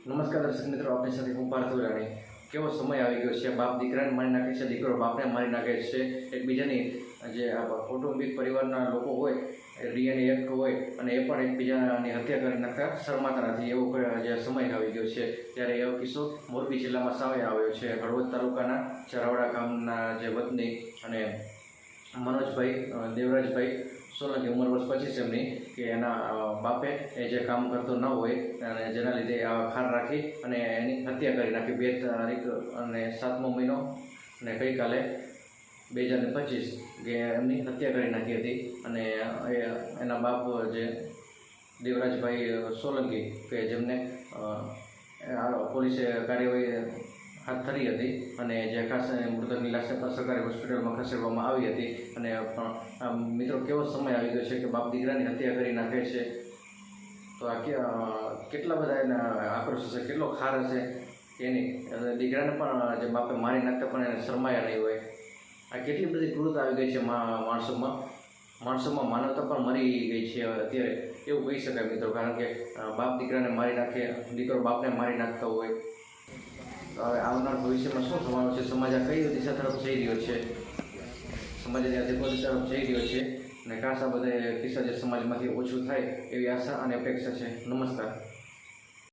નમસ્કાર દર્શક મિત્રો, આપણી સાથે હું પાર્થ ઉરાણી। કેવો સમય આવી ગયો છે, બાપ દીકરાને મારી નાખે છે, દીકરો બાપને મારી નાખે છે। એકબીજાની જે કૌટુંબિક પરિવારના લોકો હોય, ડીએનએ એક હોય અને એ પણ એકબીજાની હત્યા કરી નાખતા શરમાતા નથી, એવો જે સમય આવી ગયો છે। ત્યારે એવો કિસ્સો મોરબી જિલ્લામાં સામે આવ્યો છે। હળવદ તાલુકાના ચરાવડા ગામના જે વતની અને મનોજભાઈ દેવરાજભાઈ સોલંકી, ઉંમર વર્ષ 25 એમની, કે એના બાપે એ જે કામ કરતો ન હોય અને જેના લીધે આ ખાર રાખી અને એની હત્યા કરી નાખી। 2 તારીખ અને 7મો મહિનો અને ગઈકાલે 2025 કે એમની હત્યા કરી નાખી હતી। અને એના બાપ જે દેવરાજભાઈ સોલંકી, કે જેમને પોલીસે કાર્યવાહી હાથ ધરી હતી અને જે ખાસ મૃતકની લાશને પણ સરકારી હોસ્પિટલમાં ખસેડવામાં આવી હતી। અને મિત્રો, કેવો સમય આવી ગયો છે કે બાપ દીકરાની હત્યા કરી નાખે છે, તો આ કેટલા બધા એના આક્રોશ હશે, કેટલો ખાર હશે કે નહીં। દીકરાને પણ જે બાપે મારી નાખતા પણ એને શરમાયા નહીં હોય। આ કેટલી બધી ક્રૂરતા આવી ગઈ છે માણસોમાં માનવતા પણ મરી ગઈ છે અત્યારે, એવું કહી શકાય મિત્રો। કારણ કે બાપ દીકરાને મારી નાખે, દીકરો બાપને મારી નાખતો હોય, તો હવે આવનાર ભવિષ્યમાં શું થવાનું છે? સમાજ આ કઈ દિશા તરફ જઈ રહ્યો છે? સમાજ દિશા તરફ જઈ રહ્યો છે અને ખાસ આ બધા કિસ્સા જે સમાજમાંથી ઓછું થાય એવી આશા અને અપેક્ષા છે। નમસ્કાર।